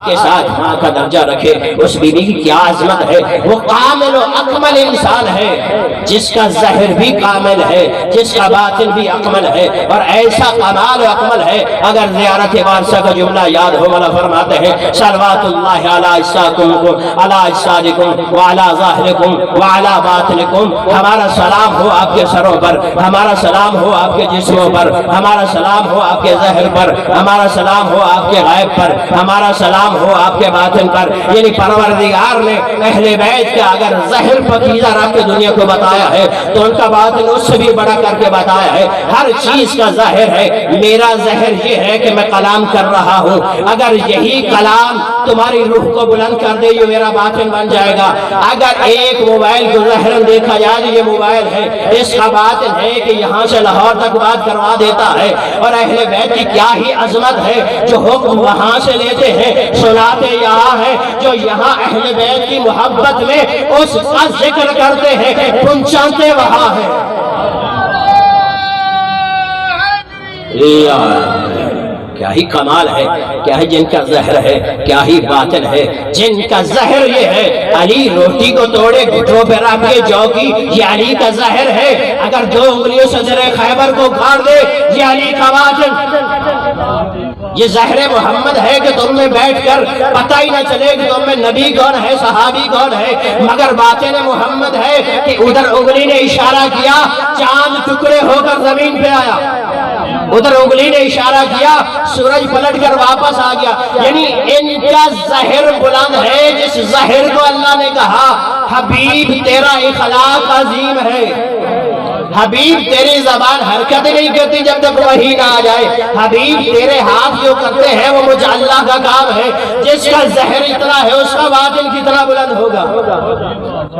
کے ساتھ ماں کا درجہ رکھے، اس بیوی کی کیا عظمت ہے۔ وہ کامل و اکمل انسان ہے جس کا ظاہر بھی کامل ہے، جس کا باطن بھی اکمل ہے، اور ایسا کمال و اکمل ہے۔ اگر زیارت وارثہ کا جملہ یاد ہو، مولا فرماتے ہیں صلوات اللہ علی اجسادکم علی اجسادکم وعلی ظاہرکم وعلی باطنکم۔ ہمارا سلام ہو آپ کے سروں پر، ہمارا سلام ہو آپ کے جسموں پر، ہمارا سلام ہو آپ کے ظاہر پر، ہمارا سلام ہو آپ کے غیب پر، ہمارا سلام ہو آپ کے باطن پر۔ یعنی پروردگار نے اہل بیت کے اگر ظاہر پاکیزہ رکھ کے دنیا کو بتایا ہے تو ان کا باطن اس سے بھی بڑا کر کے بتایا ہے۔ ہر چیز کا ظاہر ہے۔ میرا ظاہر یہ ہے کہ میں کلام کر رہا ہوں، اگر یہی کلام تمہاری روح کو بلند کر دے یہ میرا باطن بن جائے گا۔ اگر ایک موبائل کو ظاہراً دیکھا جائے تو یہ موبائل ہے، اس کا باطن ہے کہ یہاں سے لاہور تک بات کروا دیتا ہے۔ اور اہل بیت کی کیا ہی عظمت ہے، جو حکم وہاں سے لیتے ہیں سناتے یہاں ہے، جو یہاں اہل بیت کی محبت میں اس کا ذکر کرتے ہیں پہنچاتے وہاں ہے۔ کیا ہی کمال ہے، کیا ہی جن کا ظاہر ہے، کیا ہی باطن ہے۔ جن کا ظاہر یہ ہے علی روٹی کو توڑے گھٹنوں پہ رکھ کے جو کی، یہ علی کا ظاہر ہے۔ اگر 2 انگلیوں سے زر خیبر کو گھاڑ دے یہ علی کا باطن۔ یہ ظاہر محمد ہے کہ تم میں بیٹھ کر پتہ ہی نہ چلے کہ تم میں نبی کون ہے، صحابی کون ہے، مگر باطن محمد ہے کہ ادھر انگلی نے اشارہ کیا چاند ٹکڑے ہو کر زمین پہ آیا، ادھر انگلی نے اشارہ کیا سورج پلٹ کر واپس آ گیا۔ یعنی ان کا ظاہر بلند ہے، جس ظاہر کو اللہ نے کہا حبیب تیرا اخلاق عظیم ہے، حبیب تیری زبان حرکت نہیں کرتی جب تک وحی نہ آ جائے، حبیب تیرے ہاتھ جو کرتے ہیں وہ مجھے اللہ کا کام ہے۔ جس کا ظاہر اتنا ہے اس کا باطن کتنا بلند ہوگا۔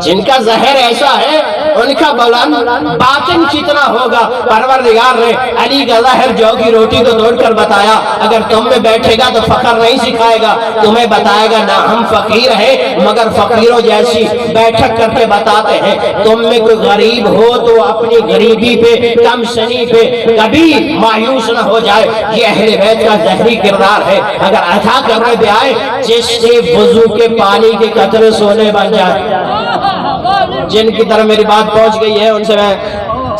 جن کا ظاہر ایسا ہے ان کا بلند باطن کتنا ہوگا۔ پروردگار نے علی کا ظاہر جو کی روٹی کو توڑ کر بتایا۔ اگر تم میں بیٹھے گا تو فخر نہیں سکھائے گا، تمہیں بتائے گا نہ ہم فقیر ہیں مگر فقیروں جیسی بیٹھک کر کے بتاتے ہیں۔ تم میں کوئی غریب ہو تو اپنی غریبی پہ کم سنی پہ کبھی مایوس نہ ہو جائے۔ یہ اہل بیت کا ظاہری کردار ہے۔ اگر عطا کرنے پہ آئے جس سے وضو کے پانی کے قطرے سونے بن جائے، جن کی طرح میری بات پہنچ گئی ہے ان سے میں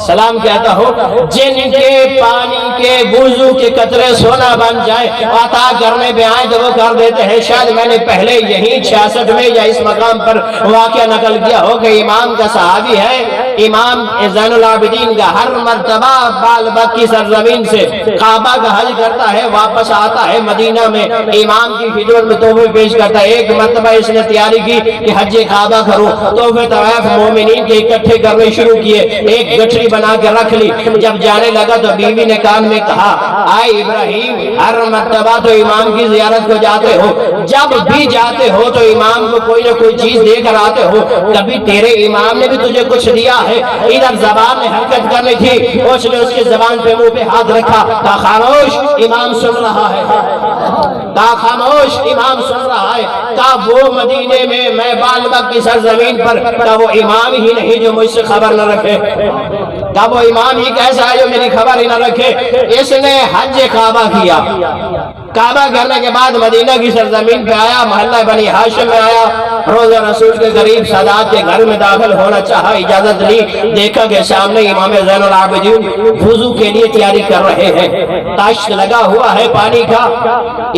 سلام کہتا ہوں، جن کے پانی کے وضو کے قطرے سونا بن جائے عطا کرنے پہ آئے تو وہ کر دیتے ہیں۔ شاید میں نے پہلے یہی 66 میں یا اس مقام پر واقعہ نقل کیا ہو کہ امام کا صحابی ہے، امام زین العابدین کا ہر مرتبہ بالبک کی سرزمین سے کعبہ کا حج کرتا ہے، واپس آتا ہے مدینہ میں امام کی خدمت میں تحفے پیش کرتا ہے۔ ایک مرتبہ اس نے تیاری کی کہ حج کعبہ کروں، تحفے طوائف مومنین کے اکٹھے کرنے شروع کیے، ایک گٹھڑی بنا کے رکھ لی۔ جب جانے لگا تو بیوی نے کان میں کہا آئے ابراہیم ہر مرتبہ تو امام کی زیارت کو جاتے ہو، جب بھی جاتے ہو تو امام کو کوئی نہ کوئی چیز دے کر آتے ہو، کبھی تیرے امام نے بھی تجھے کچھ دیا ہے؟ ادھر زبان نے حرکت کرنی تھی، اس نے اس کے زبان پہ منہ پہ ہاتھ رکھا، کہا خاموش امام سن رہا ہے، کہا خاموش امام سن رہا ہے۔ کہا وہ مدینے میں میں بالبک کی سرزمین پر، کہا وہ امام ہی نہیں جو مجھ سے خبر نہ رکھے، کہا وہ امام ہی کیسا ہے جو میری خبر ہی نہ رکھے۔ اس نے حج کعبہ کیا، کعبہ کرنے کے بعد مدینہ کی سرزمین پہ آیا، محلہ بنی ہاشم میں آیا، روضہ رسول کے قریب سادات کے گھر میں داخل ہونا چاہا، اجازت لی، دیکھا کہ سامنے امام زین العابدین وضو کے لیے تیاری کر رہے ہیں، تاشت لگا ہوا ہے پانی کا،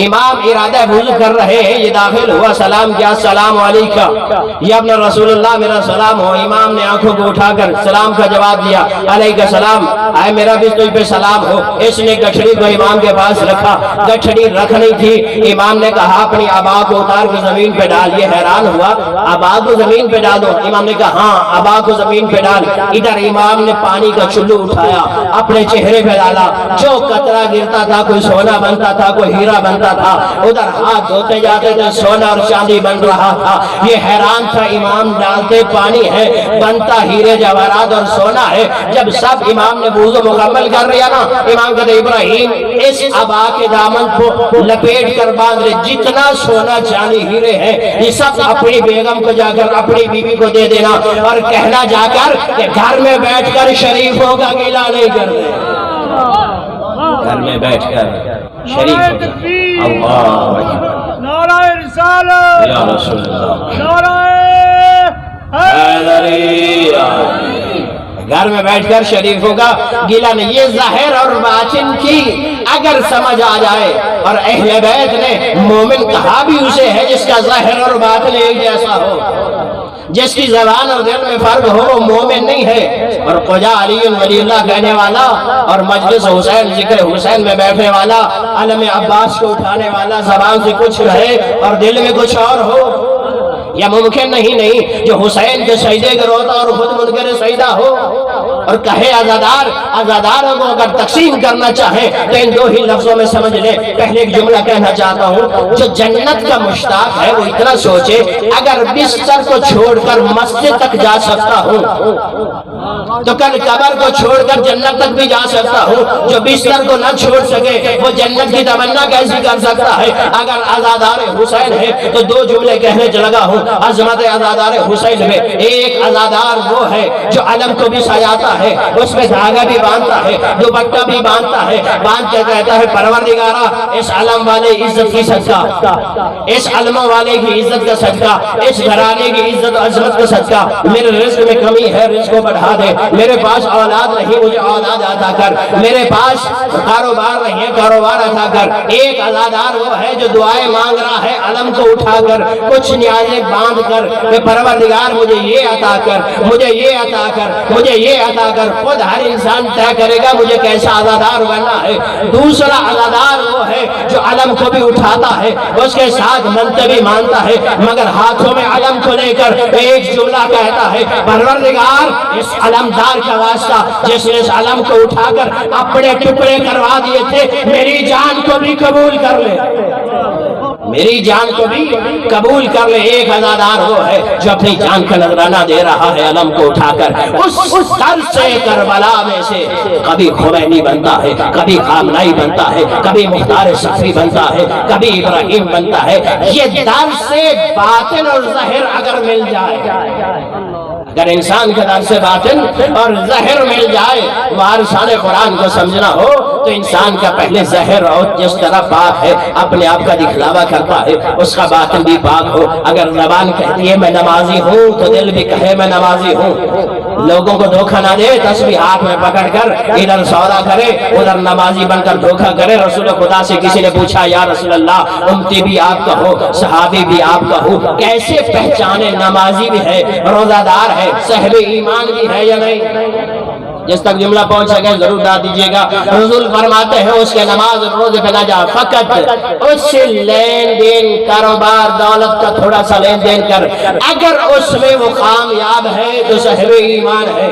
امام ارادہ وضو کر رہے ہیں، یہ داخل ہوا، سلام کیا، السلام علیکم یا ابن رسول اللہ میرا سلام ہو۔ امام نے آنکھوں کو اٹھا کر سلام کا جواب دیا، علیکہ السلام، آئے میرا بھی تجھ پہ سلام ہو۔ اس نے گٹھڑی کو امام کے پاس رکھا، گٹھڑی رکھنی تھی، امام نے کہا اپنی عبا کو اتار کے زمین پہ ڈال۔ یہ حیران ہوا، عبا کو زمین پہ ڈال دو؟ امام نے کہا ہاں عبا کو زمین پہ ڈال۔ ادھر امام نے پانی کا چلو اٹھایا، اپنے چہرے پہ ڈالا، جو قطرہ گرتا تھا کوئی سونا بنتا تھا کوئی ہیرا بنتا تھا، ادھر ہاتھ دھوتے جاتے تھے سونا اور چاندی بن رہا تھا۔ یہ حیران تھا، امام ڈالتے پانی ہے بنتا ہیرے جواہرات اور سونا ہے۔ جب سب امام نے وضو مکمل کر لیا نا، امام کہتے ابراہیم اس عبا کے دامن کو لپیٹ کر باندھ لے، جتنا سونا چاندی ہیرے ہیں یہ سب اپنی بیگم کو جا کر اپنی بیوی کو دے دینا، اور کہنا جا کر کہ گھر میں بیٹھ کر شریفوں کا گلہ نہیں کرتے، گھر میں بیٹھ کر شریف اللہ یا رسول اللہ، گھر میں بیٹھ کر شریفوں کا گلا نہیں. یہ ظاہر اور باطن کی اگر سمجھ آ جائے، اور اہل بیت نے مومن کہا بھی اسے ہے جس کا ظاہر اور باطن ایک جیسا ہو، جس کی زبان اور دل میں فرق ہو، وہ مومن نہیں ہے. اور قجا علی ولی اللہ کہنے والا، اور مجلس حسین ذکر حسین میں بیٹھنے والا، علم عباس کو اٹھانے والا، زبان سے کچھ کہے اور دل میں کچھ اور ہو، یہ ممکن نہیں. جو حسین کے سجدے کا روتا اور خود منکر سجدہ ہو اور کہے آزاداروں کو اگر تقسیم کرنا چاہے تو ان دو ہی لفظوں میں سمجھ لے. پہلے ایک جملہ کہنا چاہتا ہوں، جو جنت کا مشتاق ہے وہ اتنا سوچے، اگر بستر کو چھوڑ کر مسجد تک جا سکتا ہوں تو کل قبر کو چھوڑ کر جنت تک بھی جا سکتا ہوں. جو بستر کو نہ چھوڑ سکے وہ جنت کی تمنا کیسی کر سکتا ہے؟ اگر آزادار حسین ہے تو دو جملے کہنے لگا ہوں. عظمت آزادار حسین میں ایک آزادار وہ ہے جو علم کو بھی سجاتا ہے، اس میں دھاگا بھی باندھتا ہے، دوپٹہ بھی باندھتا ہے، باندھ کے کہتا ہے پروردگارا اس علم والے عزت کی صدقہ، اس علم والے کی عزت کا صدقہ، اس گھرانے کی عزت و عظمت کا صدقہ میرے رزق میں کمی ہے، رزق کو بڑھا دے. میرے پاس اولاد نہیں، مجھے اولاد عطا کر. میرے پاس کاروبار نہیں ہے، کاروبار عطا کر. ایک آزادار وہ ہے جو دعائیں مانگ رہا ہے علم کو اٹھا کر، کچھ نیازیں باندھ کر کہ پروردگار مجھے یہ عطا کر، مجھے یہ عطا کر، مجھے یہ عطا کر. خود ہر انسان طے کرے گا مجھے کیسا آزادار بننا ہے. دوسرا آزادار وہ ہے جو علم کو بھی اٹھاتا ہے، اس کے ساتھ منتیں بھی مانتا ہے، مگر ہاتھوں میں علم کو لے کر ایک جملہ کہتا ہے پروردگار اس علمدار کا واسطہ جس نے اس علم کو اٹھا کر اپنے ٹکڑے کروا دیے تھے، میری جان کو بھی قبول کر لے، میری جان کو بھی قبول کر لے. ایک آزادار وہ ہے جو اپنی جان کا نذرانہ دے رہا ہے علم کو اٹھا کر. اس در سے کربلا میں سے کبھی خمینی بنتا ہے، کبھی خامنائی بنتا ہے، کبھی مختار صفی بنتا ہے، کبھی ابراہیم بنتا ہے. یہ در سے باطن اور ظاہر اگر مل جائے، اگر انسان کے در سے باطن اور ظاہر مل جائے، وارثان قرآن کو سمجھنا ہو تو انسان کا پہلے ظاہر ہو، جس طرح پاک ہے اپنے آپ کا دکھلاوا کرتا ہے اس کا باطن بھی پاک ہو. اگر زبان کہتی ہے میں نمازی ہوں تو دل بھی کہے میں نمازی ہوں. لوگوں کو دھوکہ نہ دے، تسبیح ہاتھ میں پکڑ کر ادھر سودا کرے ادھر نمازی بن کر دھوکہ کرے. رسول خدا سے کسی نے پوچھا یا رسول اللہ امتی بھی آپ کا ہو، صحابی بھی آپ کا ہو، کیسے پہچانے نمازی بھی ہے، روزہ دار ہے، صاحب ایمان بھی ہے یا نہیں؟ جس تک جملہ پہنچ سکے ضرور داد دیجیے گا. رسول فرماتے ہیں اس کے نماز روزے پہ نہ جا، فقط اس سے لین دین کاروبار دولت کا تھوڑا سا لین دین کر، اگر اس میں وہ کامیاب ہے تو صاحب ایمان ہے،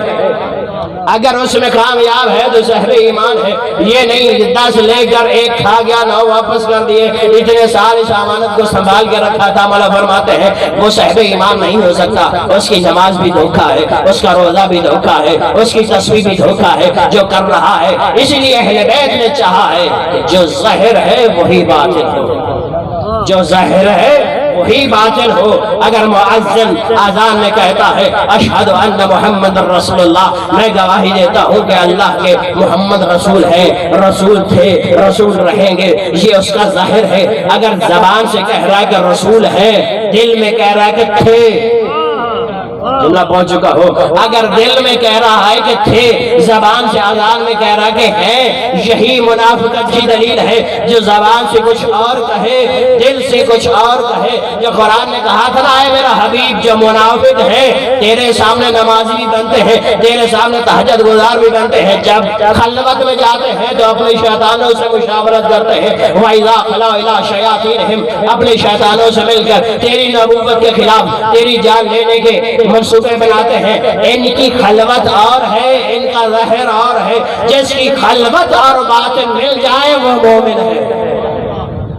اگر اس میں کامیاب ہے تو صاحب ایمان ہے. یہ نہیں 10 لے کر 1 کھا گیا 9 واپس کر دیے، اتنے سال اس امانت کو سنبھال کے رکھا تھا. مولا فرماتے ہیں وہ صاحب ایمان نہیں ہو سکتا. اس کی نماز بھی دھوکہ ہے، اس کا روزہ بھی دھوکہ ہے، اس کی تسبیح بھی دھوکہ ہے جو کر رہا ہے. اسی لیے اہل بیت نے چاہا ہے کہ جو ظاہر ہے وہی باطن ہو، جو ظاہر ہے وہی باطن ہو. اگر مؤذن اذان میں کہتا ہے اشہد ان محمد رسول اللہ، میں گواہی دیتا ہوں کہ اللہ کے محمد رسول ہے، رسول تھے، رسول رہیں گے، یہ اس کا ظاہر ہے. اگر زبان سے کہہ رہا ہے کہ رسول ہے، دل میں کہہ رہا ہے کہ تھے، جملہ پہنچ چکا ہو. اگر دل میں کہہ رہا ہے کہ تھے، زبان سے اذان میں کہہ رہا کہ ہے، یہی منافقت کی دلیل ہے. جو زبان سے کچھ اور کہے، دل سے کچھ اور کہے. جو قرآن نے کہا تھا نا اے میرا حبیب جو منافق ہے تیرے سامنے نمازی بھی بنتے ہیں، تیرے سامنے تہجد گزار بھی بنتے ہیں، جب خلوت میں جاتے ہیں تو اپنے شیطانوں سے مشاورت کرتے ہیں. وَإِذَا خَلَوْا إِلَىٰ شَيَاطِينِهِمْ، اپنے شیطانوں سے مل کر تیری نبوت کے خلاف، تیری جان لینے کے منصوبے بناتے ہیں. ان کی خلوت اور ہے، ان کا ظاہر اور ہے. جس کی خلوت اور باطن مل جائے وہ مومن ہے،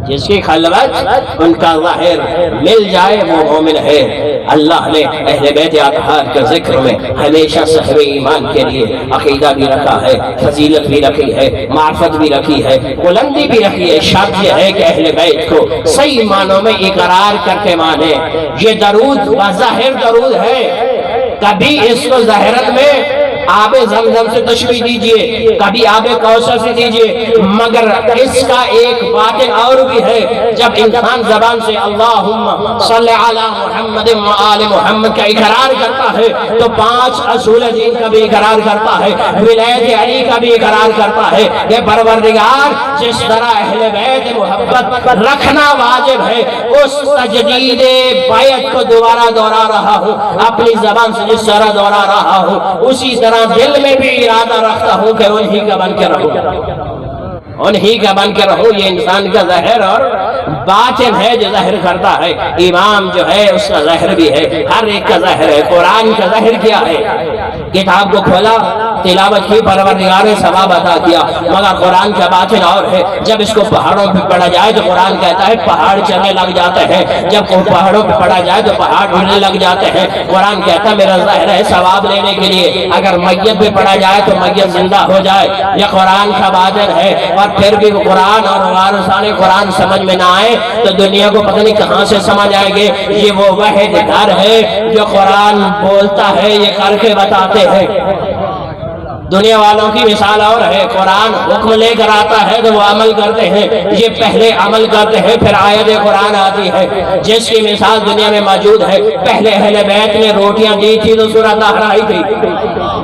جس کی خلوت ان کا ظاہر مل جائے وہ مومن ہے. اللہ نے اہل بیت اطہار کے ذکر میں ہمیشہ صاحب ایمان کے لیے عقیدہ بھی رکھا ہے، فضیلت بھی رکھی ہے، معرفت بھی رکھی ہے، بلندی بھی رکھی ہے. شرط یہ ہے کہ اہل بیت کو صحیح معنوں میں اقرار کر کے مانے. یہ درود بظاہر درود ہے، کبھی اس کو ظاہرت میں آب زمزم سے تشبیہ دیجئے، کبھی آب کوثر سے دیجئے، مگر اس کا ایک باطن اور بھی ہے۔ جب انسان زبان سے اللہم صلی علی محمد و آل محمد کا اقرار کرتا ہے تو 5 اصول دین کا بھی اقرار کرتا ہے، ولایت علی کا بھی اقرار کرتا ہے کہ پروردگار جس طرح اہل بیت محبت رکھنا واجب ہے، اس تجدید بیعت کو دوبارہ دہرا رہا ہوں، اپنی زبان سے جس طرح دہرا رہا ہوں اسی طرح دل میں بھی ارادہ رکھتا ہوں کہ انہی کا بن کے رہوں، انہی کا بن کے رہو۔ یہ انسان کا ظاہر اور باطن ہے جو ظاہر کرتا ہے۔ امام جو ہے اس کا ظاہر بھی ہے، ہر ایک کا ظاہر ہے۔ قرآن کا ظاہر کیا ہے؟ کتاب کو کھولا، تلاوت کی، پروردگار نے ثواب عطا کیا، مگر قرآن کا باطن اور ہے۔ جب اس کو پہاڑوں پہ پڑھا جائے تو قرآن کہتا ہے پہاڑ چلنے لگ جاتے ہیں، جب پہاڑوں پہ پڑھا جائے تو پہاڑ ڈھلنے لگ جاتے ہیں۔ قرآن کہتا ہے میرا ظاہر ہے ثواب لینے کے لیے، اگر میت پہ پڑھا جائے تو میت زندہ ہو جائے، یہ قرآن کا باطن ہے۔ اور پھر بھی قرآن اور وارثان قرآن سمجھ میں نہ آئے تو دنیا کو پتہ نہیں کہاں سے سمجھ آئے گے۔ یہ وہ واحد گھر ہے جو قرآن بولتا ہے یہ کر کے بتاتے ہیں۔ دنیا والوں کی مثال اور ہے، قرآن حکم لے کر آتا ہے تو وہ عمل کرتے ہیں، یہ پہلے عمل کرتے ہیں پھر آیت قرآن آتی ہے، جس کی مثال دنیا میں موجود ہے۔ پہلے اہل بیت نے روٹیاں دی تھی تو سورہ طاہرہ آئی تھی،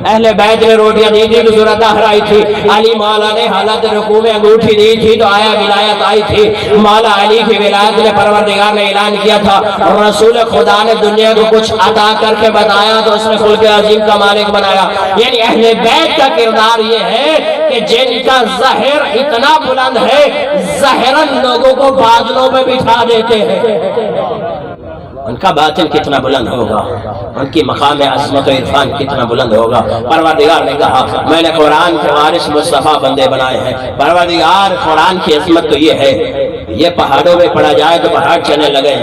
اہل بیت نے روٹیاں دی تھی تو سورہ طاہرہ آئی تھی۔ علی مولا نے حالت رکوع میں انگوٹھی دی تھی تو آیا ولایت آئی تھی۔ مولا علی کی ولایت نے پروردگار نے اعلان کیا تھا، اور رسول خدا نے دنیا کو کچھ عطا کر کے بتایا تو اس نے خلق عظیم کا مالک بنایا۔ یعنی اہل بیت کا کردار یہ ہے کہ جن کا ظاہر اتنا بلند ہے ظاہراً لوگوں کو بادلوں میں بٹھا دیتے ہیں، ان کا باطن کتنا بلند ہوگا، ان کی مقام عظمت و عرفان کتنا بلند ہوگا۔ پروردگار نے کہا میں نے قرآن کے وارث مصطفیٰ بندے بنائے ہیں۔ پروردگار قرآن کی عظمت تو یہ ہے، یہ پہاڑوں میں پڑھا جائے تو پہاڑ چلنے لگے،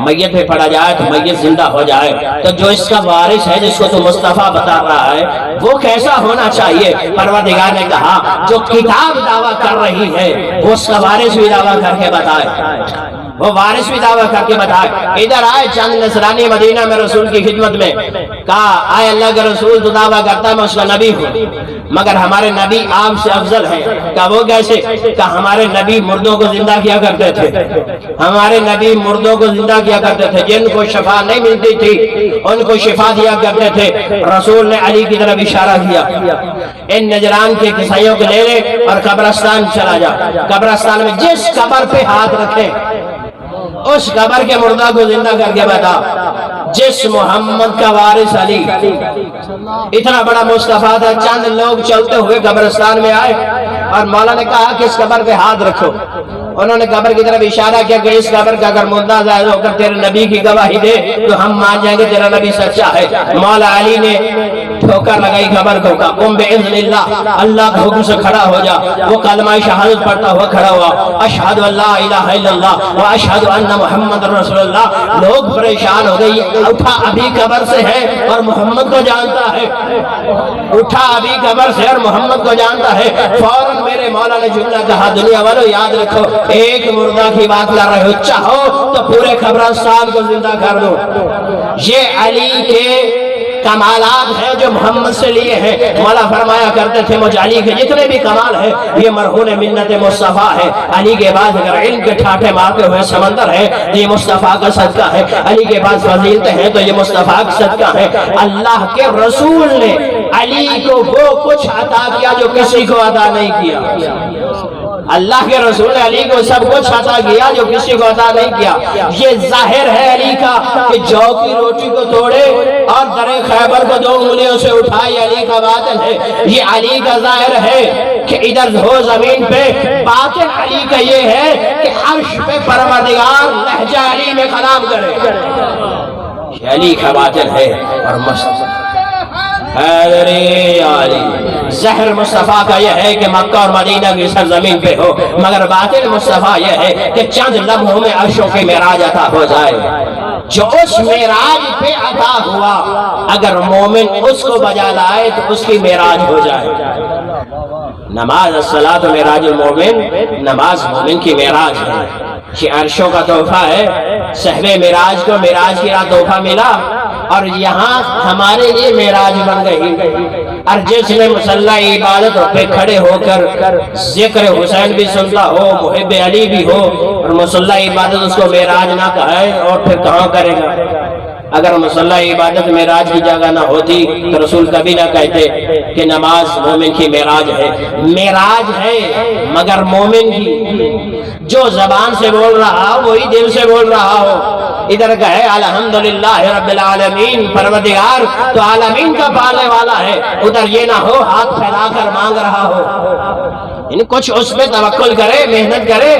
میت میں پڑھا جائے تو میت زندہ ہو جائے، تو جو اس کا وارث ہے جس کو تو مصطفیٰ بتا رہا ہے وہ کیسا ہونا چاہیے؟ پروردگار نے کہا جو کتاب دعویٰ کر رہی ہے وہ اس کا وارث بھی دعویٰ کر کے بتائے، وہ وارث بھی دعویٰ کر کے بتائے۔ ادھر آئے چند نصرانی مدینہ میں رسول کی خدمت میں، کہا آئے اللہ کے رسول تو دعویٰ کرتا ہے میں اس کا نبی ہوں، مگر ہمارے نبی آپ سے افضل ہیں۔ کہا وہ کیسے؟ کہا ہمارے نبی مردوں کو زندہ کیا کرتے تھے، ہمارے نبی مردوں کو زندہ کیا کرتے تھے، جن کو شفا نہیں ملتی تھی ان کو شفا دیا کرتے تھے۔ رسول نے علی کی طرف اشارہ کیا، ان نجران کے قصیوں کو لے لے اور قبرستان چلا جا، قبرستان میں جس قبر پہ ہاتھ رکھے اس قبر کے مردہ کو زندہ کر کے بتا۔ جس محمد کا وارث علی اتنا بڑا مصطفیٰ تھا، چند لوگ چلتے ہوئے قبرستان میں آئے اور مولا نے کہا کہ اس قبر پہ ہاتھ رکھو، انہوں نے قبر کی طرف اشارہ کیا کہ اس قبر کا اگر مردہ ظاہر ہو کر تیرے نبی کی گواہی دے تو ہم مان جائیں گے تیرا نبی سچا ہے۔ مولا علی نے ٹھوکر لگائی قبر کو، کہا قم باذن اللہ، اللہ کے حکم سے کھڑا ہو جا۔ وہ کلمہ شہادت پڑھتا ہوا کھڑا ہوا، اشہد ان لا الہ الا اللہ و اشہد ان محمد رسول اللہ۔ لوگ پریشان ہو گئی، اٹھا ابھی قبر سے ہے اور محمد کو جانتا ہے، اٹھا ابھی قبر سے اور محمد کو جانتا ہے۔ فوراً میرے مولا نے جملہ کہا دنیا والوں یاد رکھو ایک مردہ کی بات کر رہے ہو، چاہو تو پورے قبرستان کو زندہ کر دو۔ یہ علی کے کمالات ہیں جو محمد سے لیے ہیں۔ مولا فرمایا کرتے تھے مجھ علی کے جتنے بھی کمال ہیں یہ مرہون منت مصطفیٰ ہے۔ علی کے بعد اگر علم کے ٹھاٹھے مارتے ہوئے سمندر ہے تو یہ مصطفیٰ کا صدقہ ہے، علی کے بعد فضیلتیں ہیں تو یہ مصطفیٰ کا صدقہ ہے۔ اللہ کے رسول نے علی کو وہ کچھ عطا کیا جو کسی کو عطا نہیں کیا، اللہ کے رسول نے علی کو سب کچھ عطا کیا جو کسی کو عطا نہیں کیا۔ یہ ظاہر ہے علی کا کہ جو کی روٹی کو توڑے اور در خیبر کو 2 انگلیوں سے اٹھائے، علی کا باطن ہے۔ یہ علی کا ظاہر ہے کہ ادھر ہو زمین پہ، باطن علی کا یہ ہے کہ عرش پہ پروردگار لہجہ علی میں کلام کرے، یہ علی کا باطن ہے۔ اور حیدری علی زہر مصطفیٰ کا یہ ہے کہ مکہ اور مدینہ کی سرزمین پہ ہو، مگر باطن مصطفیٰ یہ ہے کہ چند لمحوں میں عرشوں کی معراج عطا ہو جائے۔ جو اس معراج پہ عطا ہوا اگر مومن اس کو بجا لائے تو اس کی معراج ہو جائے۔ نماز الصلاۃ معراج المومن، نماز مومن کی معراج ہے، یہ عرشوں کا تحفہ ہے۔ صحب معراج کو معراج کی رات تحفہ ملا اور یہاں ہمارے لیے معراج بن گئی۔ اور جس نے مصلی عبادت پہ کھڑے ہو کر ذکر حسین بھی سنتا ہو، محب علی بھی ہو، اور مصلی عبادت اس کو معراج نہ کہے اور پھر کہاں کرے گا؟ اگر مصلی عبادت معراج کی جگہ نہ ہوتی تو رسول کبھی نہ کہتے کہ نماز مومن کی معراج ہے۔ معراج ہے مگر مومن کی، جو زبان سے بول رہا وہی دل سے بول رہا ہو۔ ادھر کہے الحمدللہ رب العالمین، پروردگار تو عالمین کا پالنے والا ہے، ادھر یہ نہ ہو ہاتھ پھیلا کر مانگ رہا ہو۔ یعنی کچھ اس پہ توکل کرے، محنت کرے،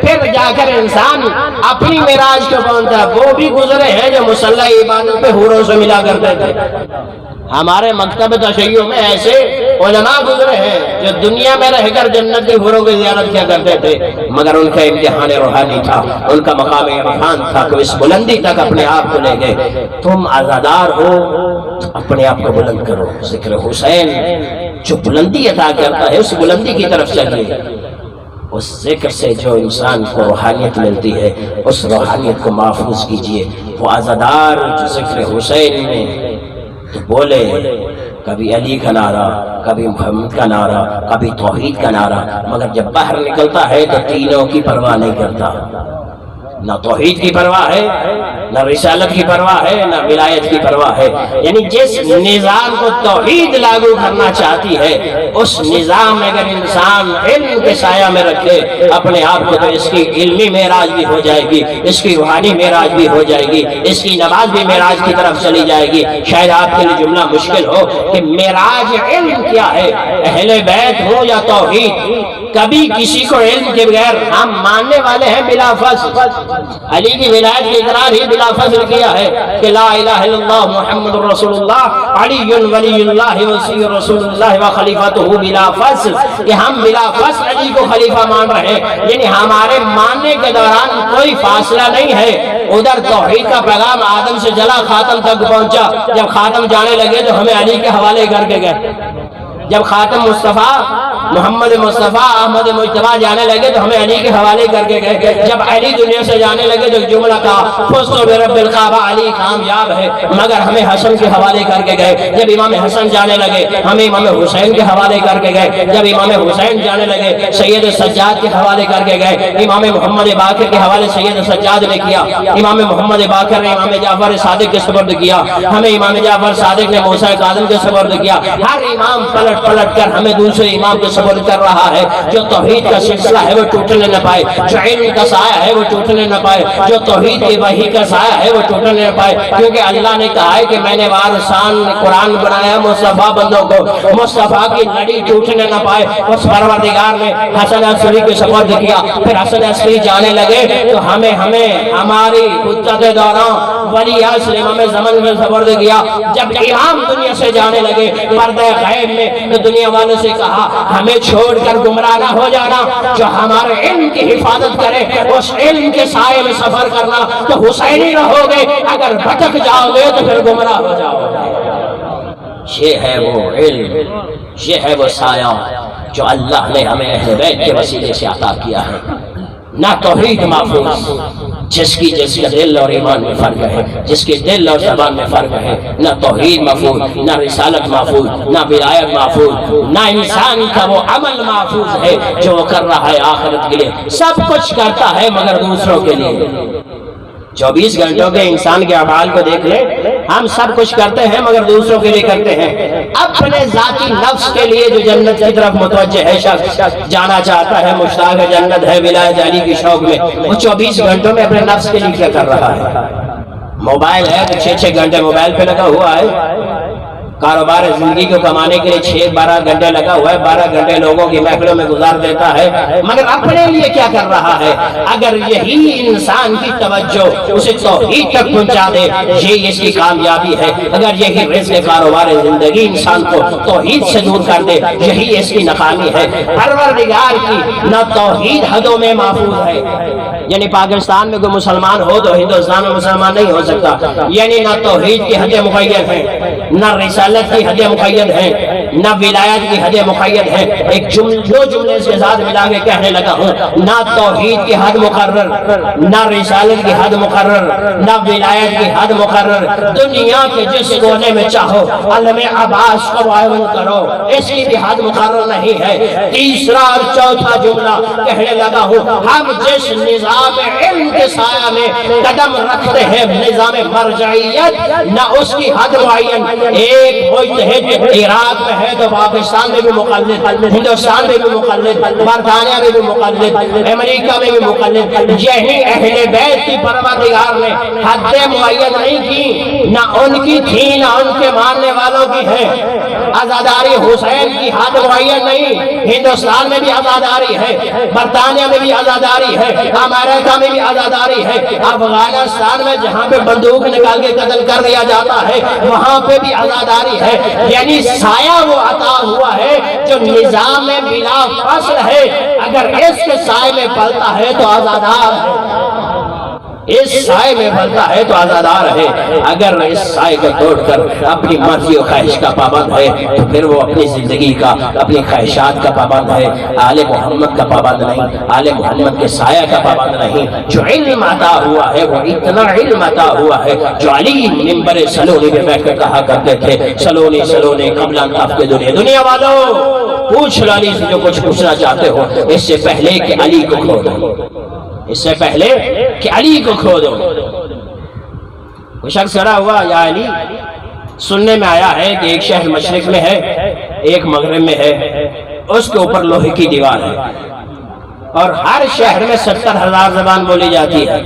پھر جا کر انسان اپنی معراج کو پہنچتا۔ وہ بھی گزرے ہیں جو مصلی عبادت پہ حوروں سے ملا کرتے تھے۔ ہمارے مکتب تشیع میں ایسے علماء گزرے ہیں جو دنیا میں رہ کر جنت کے حوروں کی زیارت کیا کرتے تھے، مگر ان کا امتحان روحانی تھا، ان کا مقام عرفان تھا کہ اس بلندی تک اپنے آپ کو لے گئے۔ تم عزادار ہو تو اپنے آپ کو بلند کرو۔ ذکر حسین جو بلندی عطا کرتا ہے اس بلندی کی طرف چلیے۔ اس ذکر سے جو انسان کو روحانیت ملتی ہے اس روحانیت کو محفوظ کیجئے۔ وہ عزادار جو ذکر حسین میں تو بولے، کبھی علی کا نعرہ، کبھی محمد کا نعرہ، کبھی توحید کا نعرہ، مگر جب باہر نکلتا ہے تو تینوں کی پرواہ نہیں کرتا۔ نہ توحید کی پرواہ ہے، نہ رسالت کی پرواہ ہے، نہ ولایت کی پرواہ ہے۔ یعنی جس نظام کو توحید لاگو کرنا چاہتی ہے اس نظام میں اگر انسان علم کے سایہ میں رکھے اپنے آپ کو تو اس کی علمی معراج بھی ہو جائے گی، اس کی روحانی معراج بھی ہو جائے گی، اس کی نماز بھی معراج کی طرف چلی جائے گی۔ شاید آپ کے لیے جملہ مشکل ہو کہ معراج علم کیا ہے، اہل بیت ہو یا توحید؟ کبھی کسی کو علم کے بغیر ہم ماننے والے ہیں بلا فصل۔ علی کی ولایت کی اقرار ہی بلا فصل کیا ہے کہ لا الہ الا اللہ محمد رسول اللہ علی ولی اللہ وصی رسول اللہ و خلیفۃہ بلا فصل، کہ ہم بلا فصل علی کو خلیفہ مان رہے ہیں۔ یعنی ہمارے ماننے کے دوران کوئی فاصلہ نہیں ہے۔ ادھر توحید کا پیغام آدم سے جلا خاتم تک پہنچا، جب خاتم جانے لگے تو ہمیں علی کے حوالے کر کے گئے۔ جب خاتم مصطفیٰ محمد مصطفیٰ احمد مجتبیٰ جانے لگے تو ہمیں علی کے حوالے کر کے گئے۔ جب علی دنیا سے جانے لگے تو جملہ کہا فزت برب الکعبہ، علی کامیاب ہے، مگر ہمیں حسن کے حوالے کر کے گئے۔ جب امام حسن جانے لگے ہمیں امام حسین کے حوالے کر کے گئے۔ جب امام حسین جانے لگے سید سجاد کے حوالے کر کے گئے۔ امام محمد باقر کے حوالے سید سجاد نے کیا، امام محمد باقر نے امام جعفر صادق کے سپرد کیا، ہمیں امام جعفر صادق نے موسیٰ کاظم کے سپرد کیا۔ ہر امام پلٹ کر ہمیں دوسرے امام کے سپرد کر رہا ہے۔ جو توحید کا سلسلہ ہے وہ ٹوٹنے نہ پائے، جو علم کا سایہ ہے وہ ٹوٹنے نہ پائے، جو توحید کی وحی کا سایہ ہے وہ ٹوٹنے نہ پائے، کیونکہ اللہ نے کہا ہے کہ میں نے وارثان قرآن بنایا مصطفیٰ بندوں کو، مصطفیٰ کی لڑی ٹوٹنے نہ پائے۔ اس پروردگار نے حسن عسکری کے سپرد کیا، پھر حسن عسکری جانے لگے تو ہمیں ہماری حجت دوران ولی اصل امام زمن میں سپرد کیا۔ جب امام دنیا سے جانے لگے پردہ غیب میں تو دنیا والوں سے کہا ہمیں چھوڑ کر گمراہ نہ ہو جانا، جو ہمارے علم کی حفاظت کرے اس علم کے سائے میں سفر کرنا، تو حسینی رہو گے، اگر بھٹک جاؤ گے تو پھر گمراہ ہو جاؤ گے۔ یہ ہے وہ علم، یہ ہے وہ سایہ جو اللہ نے ہمیں اہل بیت کے وسیلے سے عطا کیا ہے۔ نہ توحید محفوظ، جس کے دل اور ایمان میں فرق ہے، جس کے دل اور زبان میں فرق ہے، نہ توحید محفوظ، نہ رسالت محفوظ، نہ ولایت محفوظ، نہ انسان کا وہ عمل محفوظ ہے جو وہ کر رہا ہے آخرت کے لیے۔ سب کچھ کرتا ہے مگر دوسروں کے لیے۔ 24 گھنٹوں کے انسان کے اعمال کو دیکھ لیں، ہم سب کچھ کرتے ہیں مگر دوسروں کے لیے کرتے ہیں۔ اپنے ذاتی نفس کے لیے جو جنت کی طرف متوجہ ہے، شخص جانا چاہتا ہے، مشتاق جنت ہے ولایت علی کی شوق میں، وہ 24 گھنٹوں میں اپنے نفس کے لیے کیا کر رہا ہے؟ موبائل ہے تو 6 گھنٹے موبائل پہ لگا ہوا ہے۔ کاروبار زندگی کو کمانے کے لیے 6-12 گھنٹے لگا ہوا ہے، 12 گھنٹے لوگوں کی محفلوں میں گزار دیتا ہے، مگر اپنے لیے کیا کر رہا ہے؟ اگر یہی انسان کی توجہ اسے توحید تک پہنچا دے، یہ اس کی کامیابی ہے۔ اگر یہی رزق کاروبار زندگی انسان کو توحید سے دور کر دے، یہی اس کی ناکامی ہے۔ پروردگار کی نہ توحید حدوں میں محفوظ ہے، یعنی پاکستان میں کوئی مسلمان ہو تو ہندوستان میں مسلمان نہیں ہو سکتا، یعنی نہ توحید کی حدیں مقید ہیں، نہ رسالت کی حدیں مقید ہیں، نہ ولایت کی حد مقید ہے. ایک دو جملے سے ساتھ ملا کے کہنے لگا ہوں, نہ توحید کی حد مقرر, نہ رسالت کی حد مقرر, نہ ولایت کی حد مقرر. دنیا کے جس کونے میں چاہو علم عباس کو وائرل کرو, اس کی بھی حد مقرر نہیں ہے. تیسرا اور چوتھا جملہ کہنے لگا ہوں, ہم جس نظام علم کے سایہ میں قدم رکھتے ہیں, نظام مرجعیت, نہ اس کی حد معین. ایک مجتہد عراق میں ہے تو پاکستان میں بھی مقلد, ہندوستان میں بھی مقلد, برطانیہ میں بھی مقلد, امریکہ میں بھی مقلد. یہی اہل بیت کی پروردگار نے حد معین نہیں کی, نہ ان کی تھی نہ ان کے ماننے والوں کی ہے. عزاداری حسین کی حد معین نہیں, ہندوستان میں بھی عزاداری ہے, برطانیہ میں بھی عزاداری ہے, امریکہ میں بھی عزاداری ہے, افغانستان میں جہاں پہ بندوق نکال کے قتل کر دیا جاتا ہے وہاں پہ بھی عزاداری ہے. یعنی سایہ وہ عطا ہوا ہے جو نظام بلا فصل ہے, اگر اس کے سائے میں پلتا ہے تو آزادار ہے, اس سائے میں پلتا ہے تو آزادار ہے. اگر اس سائے کو توڑ کر اپنی مرضی و خواہش کا پابند ہے تو پھر وہ اپنی زندگی کا, اپنی خواہشات کا پابند ہے, آل محمد کا پابند نہیں, آل محمد کے سایہ کا پابند نہیں. جو علم عطا ہوا ہے وہ اتنا علم عطا ہوا ہے جو علی منبر سلونی میں بیٹھ کر کہا کرتے تھے, سلونی سلونی قبل ان تفقد دنیا. دنیا والوں پوچھ لو علی سے جو کچھ پوچھنا چاہتے ہو, اس سے پہلے کہ علی کو کھو دو, اس سے پہلے کہ علی کو کھو دو. کوئی شخص کھڑا ہوا, یا علی, سننے میں آیا ہے کہ ایک شہر مشرق میں ہے, ایک مغرب میں ہے, اس کے اوپر لوہے کی دیوار ہے, اور ہر شہر میں 70,000 زبان بولی جاتی ہے,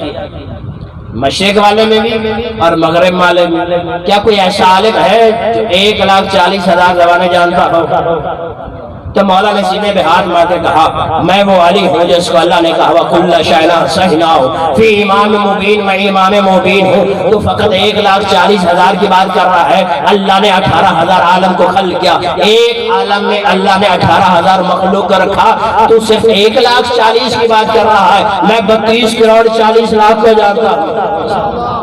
مشرق والے میں بھی اور مغرب والے میں. کیا کوئی ایسا عالم ہے جو 1,40,000 زبانیں جانتا ہو؟ تو مولا نے سینے پہ ہاتھ مار کے کہا, میں وہ علی ہوں جس کو اللہ نے کہا وَكُلَّ شَيْءٍ سَهْنَاهُ فِي امام مبین, میں امام مبین ہوں. تو فقط 1,40,000 کی بات کر رہا ہے, اللہ نے 18,000 عالم کو خلق کیا, ایک عالم میں اللہ نے 18,000 مخلوق کو رکھا, تو صرف 1,40,000 کی بات کر رہا ہے. میں 32 کروڑ 40 لاکھ کو جانتا ہوں,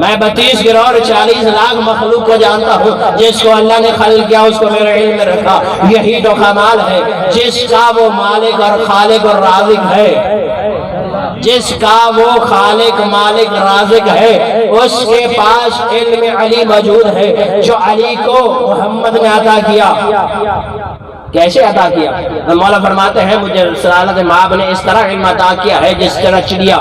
میں 32 کروڑ 40 لاکھ مخلوق کو جانتا ہوں. جس کو اللہ نے خلق کیا اس کو میرے علم میں رکھا. یہی تو کمال ہے, جس کا وہ مالک اور خالق اور رازق ہے, جس کا وہ خالق مالک رازق ہے, اس کے پاس علم علی موجود ہے جو علی کو محمد نے عطا کیا. کیسے عطا کیا؟ مولا فرماتے ہیں مجھے رسالت مآب نے اس طرح علم عطا کیا ہے جس طرح چڑیا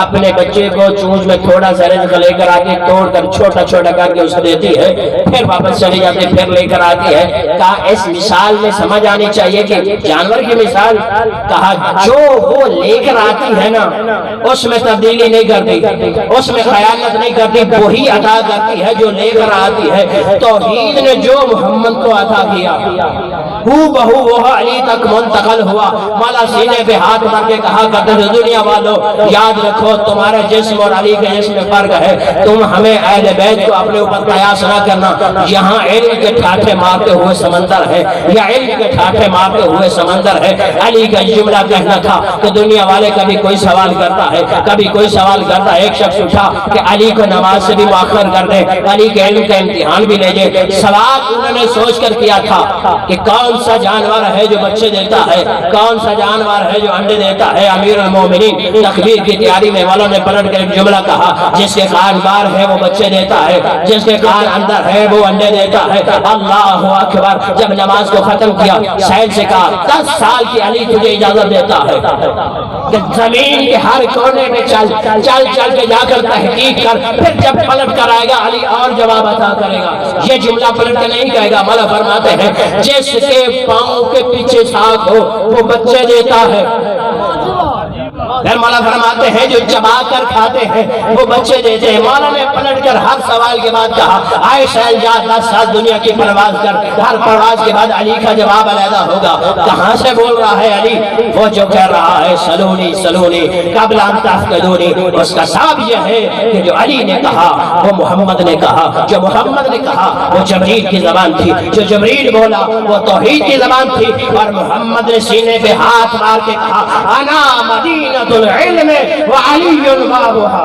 اپنے بچے کو چونچ میں تھوڑا سا رزق لے کر آتی, توڑ کر چھوٹا چھوٹا کر کے اسے دیتی ہے, پھر واپس چلی جاتی, پھر لے کر آتی ہے. کہا اس مثال میں سمجھ آنی چاہیے کہ جانور کی مثال, کہا جو وہ لے کر آتی ہے نا اس میں تبدیلی نہیں کرتی, اس میں خیانت نہیں کرتی, وہی عطا کرتی ہے جو لے کر آتی ہے. توحید نے جو محمد کو عطا کیا بہو وہ علی تک منتقل ہوا. مولا سینے پہ ہاتھ مار کے کہا کرتے تھے, دنیا والوں یاد رکھو تمہارے جسم اور علی کے جسم میں فرق ہے, تم ہمیں اہل بیت کو اپنے اوپر قیاس نہ کرنا. یہاں علم کے ٹھاٹھے مارتے ہوئے سمندر ہے, یا علم کے ٹھاٹھے مارتے ہوئے سمندر ہے. علی کا جملہ کہنا تھا کہ دنیا والے کبھی کوئی سوال کرتا ہے, کبھی کوئی سوال کرتا ہے. ایک شخص اٹھا کہ علی کو نماز سے بھی مؤخر کر دے, علی کے علم کا امتحان بھی لے جائے. سوال انہوں نے سوچ کر کیا تھا کہ کون سا جانور ہے جو بچے دیتا ہے, کون سا جانور ہے جو انڈے دیتا ہے. امیر المومنین تکبیر کی تیاری میں مولا نے پلٹ کر ایک جملہ کہا, جس کے کان بار ہے وہ بچے دیتا ہے, جس کے کان اندر ہے وہ انڈے دیتا ہے. اللہ اکبر. جب نماز کو ختم کیا سید سے کہا 10 سال کی علی تجھے اجازت دیتا ہے کہ زمین کے ہر کونے میں چل کے جا کر تحقیق کر, پھر جب پلٹ کر آئے گا علی اور جواب عطا کرے گا. یہ جملہ پلٹ کر نہیں کہے گا. مولا فرماتے ہیں جس کے پاؤں کے پیچھے ساکھ ہو وہ بچے دیتا ہے. پھر مولا فرماتے ہیں جو چبا کر کھاتے ہیں وہ بچے دیتے ہیں. مولا نے پلٹ کر ہر سوال کے بعد کہا عائشہ جا 10 سال دنیا کی پرواز کر, ہر پرواز کے بعد علی کا جواب علیحدہ ہوگا. کہاں سے بول رہا ہے علی؟ وہ جو کہہ رہا ہے سلونی سلونی قبل ان تفقدونی, اس کا سبب یہ ہے کہ جو علی نے کہا وہ محمد نے کہا, جو محمد نے کہا وہ جبریل کی زبان تھی, جو جبریل بولا وہ توحید کی زبان تھی, اور محمد نے سینے پہ ہاتھ مار کے کہا انا مدینہ العلم وعلی بابها.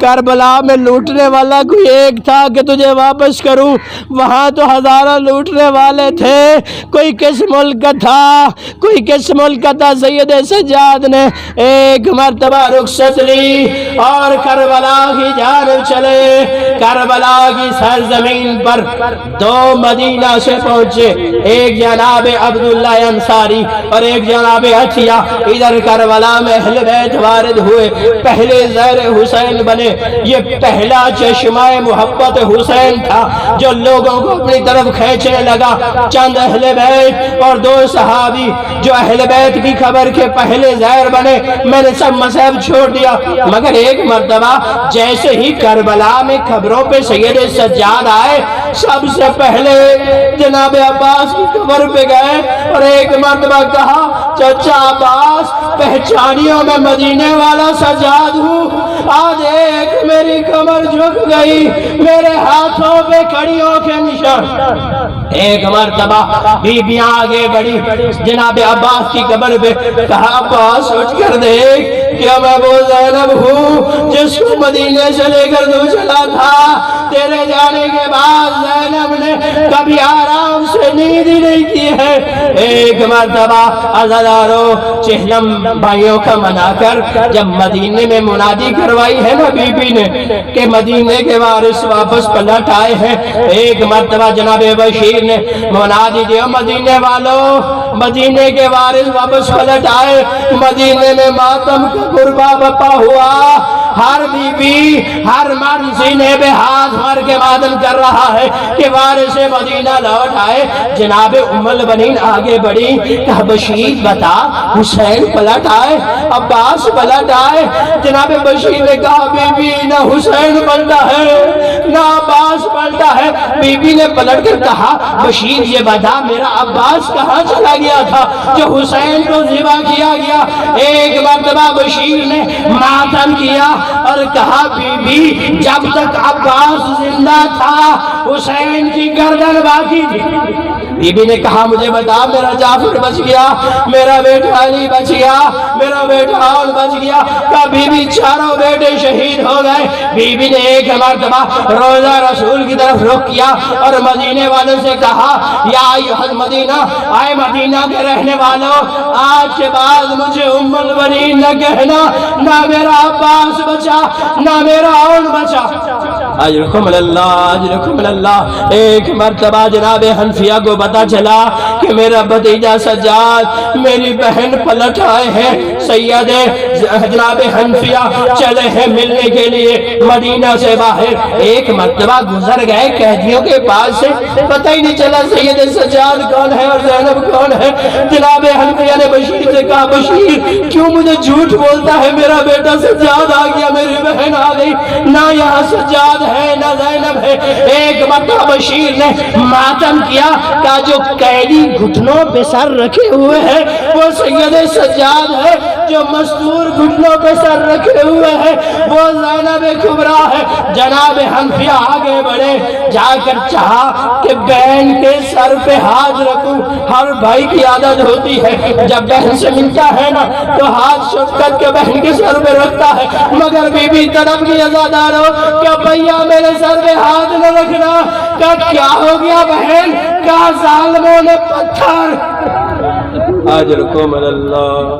کربلا میں لوٹنے والا کوئی ایک تھا کہ تجھے واپس کروں، وہاں تو ہزاروں لوٹنے والے تھے، کوئی کس ملک کا تھا، کوئی کس ملک کا تھا۔ سید سجاد نے ایک مرتبہ رخصت لی اور کربلا کی جانب چلے۔ کربلا کی سرزمین پر دو مدینہ سے پہنچے، ایک جناب عبداللہ انصاری اور ایک جناب عطیہ۔ ادھر کربلا میں اہل بیت وارد ہوئے، پہلے زہر حسین بنے۔ یہ پہلا چشمہ محبت حسین تھا جو لوگوں کو اپنی طرف کھینچنے لگا۔ چند اہل بیت اور دو صحابی جو اہل بیت کی خبر کے پہلے زہر بنے، میں نے سب مذہب چھوڑ دیا۔ مگر ایک مرتبہ جیسے ہی کربلا میں خبروں پہ سید سجاد آئے، سب سے پہلے جناب عباس کی قبر پہ گئے اور ایک مرتبہ کہا، چچا عباس پہچانیوں میں مدینے والا سجاد ہوں، آج ایک میری کمر جھک گئی، میرے ہاتھوں پہ کڑیوں کے نشان۔ ایک مرتبہ بی بی آگے بڑھی جناب عباس کی قبر پہ، کہا عباس اٹھ کر دیکھ، کیا میں وہ زینب ہوں جس کو مدینے سے لے کر تو چلا تھا؟ تیرے جانے کے بعد زینب نے کبھی آرام سے نیند ہی نہیں کی ہے۔ ایک مرتبہ عزاداروں چہلم بھائیوں کا منا کر جب مدینے میں منادی کروائی ہے نا بی بی نے کہ مدینے کے وارث واپس پلٹ آئے ہیں، ایک مرتبہ جناب بشیر نے منادی دیا، مدینے والوں مدینے کے وارث واپس پلٹ آئے۔ مدینے میں ماتم کا قربا بپا ہوا، ہر بی بی ہر مرد سینے پہ ہاتھ مار کے ماتم کر رہا ہے کہ وارث مدینہ لوٹ آئے۔ جناب ام البنین آگے بڑھی، کہا بشیر بتا حسین پلٹ آئے، عباس پلٹ آئے؟ جناب بشیر نے کہا بی بی نہ حسین پلٹا ہے نہ عباس پلٹا ہے۔ بی بی نے پلٹ کر کہا بشیر یہ بتا میرا عباس کہاں چلا گیا تھا جو حسین کو ذبح کیا گیا؟ ایک مرتبہ بشیر نے ماتم کیا اور کہا بی بی جب تک عباس زندہ تھا حسین کی گردن باقی تھی۔ بی بی نے کہا مجھے بتا میرا جعفر بچ گیا، میرا بیٹا علی بچ گیا، میرا بیٹا عون بچ گیا۔ کہا بی بی چاروں بیٹے شہید ہو گئے۔ بی بی نے ایک مرتبہ روزہ رسول کی طرف رخ کیا اور مدینے والوں سے کہا یا ایھا المدینہ، آئے مدینہ کے رہنے والوں، آج کے بعد مجھے ام البنین نہ کہنا، نہ میرا عباس بچا نہ میرا عون بچا۔ اجرکم اللہ اجرکم اللہ۔ ایک مرتبہ جناب حنفیہ کو پتا چلا کہ میرا بھتیجا سجاد میری بہن پلٹ آئے ہیں۔ سید جناب حنفیہ چلے ہیں ملنے کے لیے مدینہ سے باہر۔ ایک مرتبہ گزر گئے قیدیوں کے پاس سے، پتہ ہی نہیں چلا سید سجاد کون ہے اور زینب کون ہے۔ جناب حنفیہ نے بشیر سے کہا بشیر کیوں مجھے جھوٹ بولتا ہے، میرا بیٹا سجاد آ گیا، میری بہن آ گئی، نہ یہاں سجاد ہے نہ زینب ہے۔ ایک مرتبہ بشیر نے ماتم کیا، کہا جو قیدی گھٹنوں پہ سر رکھے ہوئے ہیں وہ سید سجاد ہے، جو مستور گھٹنوں پہ سر رکھے ہوئے ہیں وہ زینب کبریٰ ہے۔ جناب حنفیہ آگے بڑھے، جا کر چاہا کہ بہن کے سر پہ ہاتھ رکھوں، ہر بھائی کی عادت ہوتی ہے جب بہن سے ملتا ہے نا تو ہاتھ شفقت کے بہن کے سر پہ رکھتا ہے، مگر بی بی طرف کی عزاداروں کیا بھیا میرے سر پہ ہاتھ نہ رکھنا؟ کیا ہو گیا بہن؟ کہا ظالموں نے پتھر۔ اجرکم اللہ۔